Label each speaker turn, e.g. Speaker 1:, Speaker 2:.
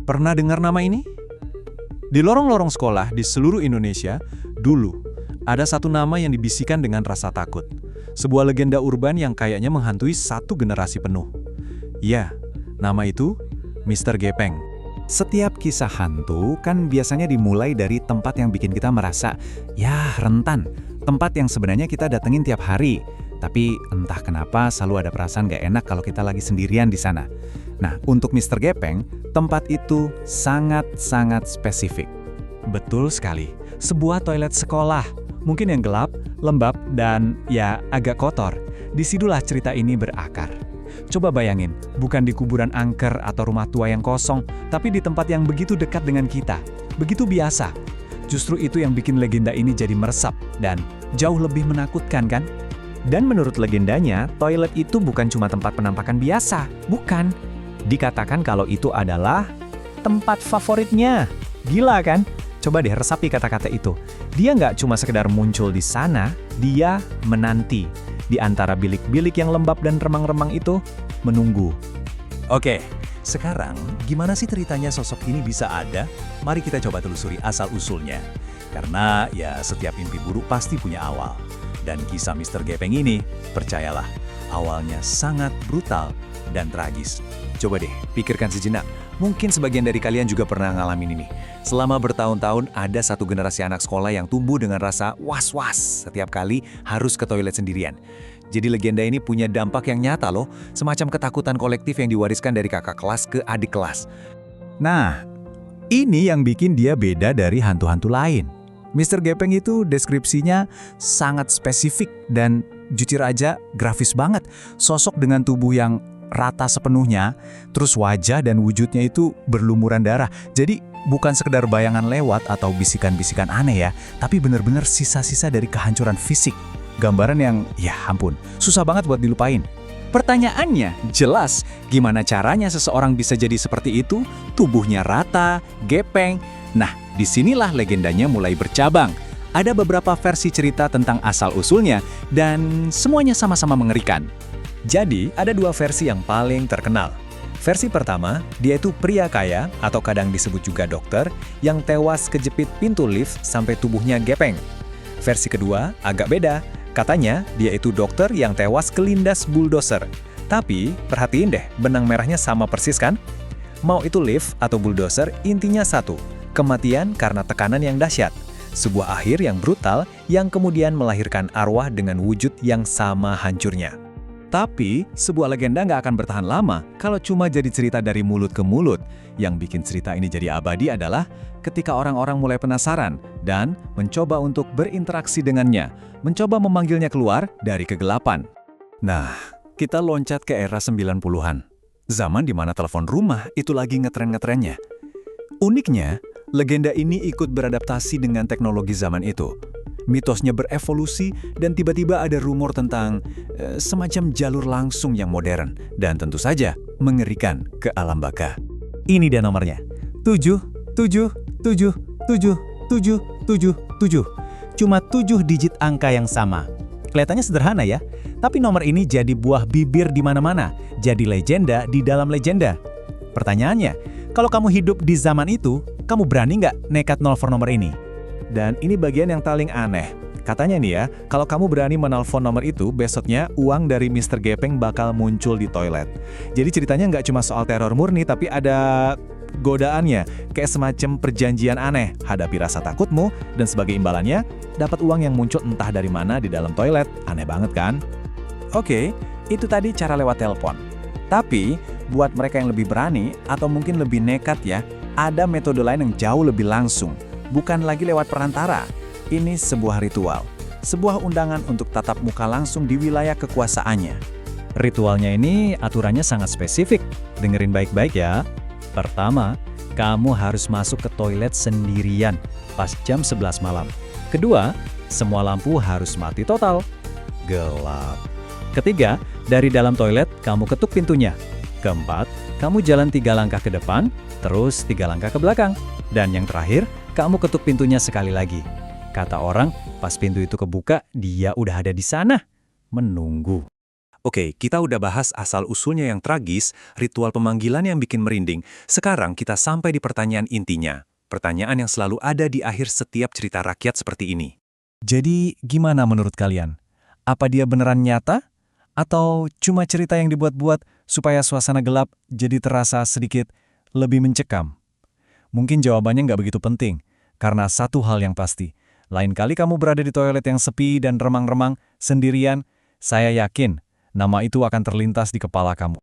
Speaker 1: Pernah dengar nama ini? Di lorong-lorong sekolah di seluruh Indonesia, dulu ada satu nama yang dibisikkan dengan rasa takut. Sebuah legenda urban yang kayaknya menghantui satu generasi penuh. Ya, nama itu Mr. Gepeng.
Speaker 2: Setiap kisah hantu kan biasanya dimulai dari tempat yang bikin kita merasa, ya rentan. Tempat yang sebenarnya kita datengin tiap hari. Tapi entah kenapa selalu ada perasaan gak enak kalau kita lagi sendirian di sana. Nah, untuk Mr. Gepeng, tempat itu sangat-sangat spesifik.
Speaker 1: Betul sekali, sebuah toilet sekolah. Mungkin yang gelap, lembab, dan ya agak kotor. Disitulah cerita ini berakar. Coba bayangin, bukan di kuburan angker atau rumah tua yang kosong, tapi di tempat yang begitu dekat dengan kita. Begitu biasa. Justru itu yang bikin legenda ini jadi meresap dan jauh lebih menakutkan, kan?
Speaker 2: Dan menurut legendanya, toilet itu bukan cuma tempat penampakan biasa. Bukan. Dikatakan kalau itu adalah tempat favoritnya. Gila kan? Coba deh resapi kata-kata itu. Dia nggak cuma sekedar muncul di sana, dia menanti. Di antara bilik-bilik yang lembab dan remang-remang itu, menunggu.
Speaker 1: Oke, sekarang gimana sih ceritanya sosok ini bisa ada? Mari kita coba telusuri asal-usulnya. Karena ya setiap mimpi buruk pasti punya awal. Dan kisah Mr. Gepeng ini, percayalah, awalnya sangat brutal dan tragis. Coba deh, pikirkan sejenak. Mungkin sebagian dari kalian juga pernah ngalamin ini. Selama bertahun-tahun ada satu generasi anak sekolah yang tumbuh dengan rasa was-was setiap kali harus ke toilet sendirian. Jadi legenda ini punya dampak yang nyata loh, semacam ketakutan kolektif yang diwariskan dari kakak kelas ke adik kelas.
Speaker 2: Nah, ini yang bikin dia beda dari hantu-hantu lain. Mr. Gepeng itu deskripsinya sangat spesifik dan jujur aja grafis banget. Sosok dengan tubuh yang rata sepenuhnya, terus wajah dan wujudnya itu berlumuran darah. Jadi bukan sekedar bayangan lewat atau bisikan-bisikan aneh ya, tapi benar-benar sisa-sisa dari kehancuran fisik. Gambaran yang, ya ampun, susah banget buat dilupain. Pertanyaannya, jelas, gimana caranya seseorang bisa jadi seperti itu? Tubuhnya rata, gepeng. Nah, disinilah legendanya mulai bercabang. Ada beberapa versi cerita tentang asal-usulnya, dan semuanya sama-sama mengerikan.
Speaker 1: Jadi, ada dua versi yang paling terkenal. Versi pertama, dia itu pria kaya, atau kadang disebut juga dokter, yang tewas kejepit pintu lift sampai tubuhnya gepeng. Versi kedua, agak beda. Katanya, dia itu dokter yang tewas kelindas bulldozer. Tapi, perhatiin deh, benang merahnya sama persis kan? Mau itu lift atau bulldozer, intinya satu, kematian karena tekanan yang dahsyat. Sebuah akhir yang brutal yang kemudian melahirkan arwah dengan wujud yang sama hancurnya. Tapi, sebuah legenda nggak akan bertahan lama kalau cuma jadi cerita dari mulut ke mulut. Yang bikin cerita ini jadi abadi adalah ketika orang-orang mulai penasaran dan mencoba untuk berinteraksi dengannya, mencoba memanggilnya keluar dari kegelapan. Nah, kita loncat ke era 90-an. Zaman di mana telepon rumah itu lagi ngetren-ngetrennya. Uniknya, legenda ini ikut beradaptasi dengan teknologi zaman itu. Mitosnya berevolusi dan tiba-tiba ada rumor tentang semacam jalur langsung yang modern dan tentu saja mengerikan ke alam baka.
Speaker 2: Ini dia nomornya, 7777777. Cuma 7 digit angka yang sama. Kelihatannya sederhana ya, tapi nomor ini jadi buah bibir di mana-mana, jadi legenda di dalam legenda. Pertanyaannya, kalau kamu hidup di zaman itu, kamu berani nggak nekat nelfon nomor ini? Dan ini bagian yang paling aneh. Katanya nih ya, kalau kamu berani menelpon nomor itu, besoknya uang dari Mr. Gepeng bakal muncul di toilet. Jadi ceritanya nggak cuma soal teror murni, tapi ada godaannya. Kayak semacam perjanjian aneh. Hadapi rasa takutmu, dan sebagai imbalannya, dapat uang yang muncul entah dari mana di dalam toilet. Aneh banget kan? Oke, itu tadi cara lewat telepon. Tapi, buat mereka yang lebih berani, atau mungkin lebih nekat ya, ada metode lain yang jauh lebih langsung. Bukan lagi lewat perantara. Ini sebuah ritual. Sebuah undangan untuk tatap muka langsung di wilayah kekuasaannya. Ritualnya ini aturannya sangat spesifik. Dengerin baik-baik ya. Pertama, kamu harus masuk ke toilet sendirian pas jam 11 malam. Kedua, semua lampu harus mati total. Gelap. Ketiga, dari dalam toilet kamu ketuk pintunya. Keempat, kamu jalan 3 langkah ke depan, terus 3 langkah ke belakang. Dan yang terakhir, kamu ketuk pintunya sekali lagi. Kata orang, pas pintu itu kebuka, dia udah ada di sana, menunggu.
Speaker 1: Oke, kita udah bahas asal-usulnya yang tragis, ritual pemanggilan yang bikin merinding. Sekarang kita sampai di pertanyaan intinya. Pertanyaan yang selalu ada di akhir setiap cerita rakyat seperti ini. Jadi, gimana menurut kalian? Apa dia beneran nyata? Atau cuma cerita yang dibuat-buat supaya suasana gelap jadi terasa sedikit lebih mencekam? Mungkin jawabannya nggak begitu penting, karena satu hal yang pasti. Lain kali kamu berada di toilet yang sepi dan remang-remang, sendirian, saya yakin nama itu akan terlintas di kepala kamu.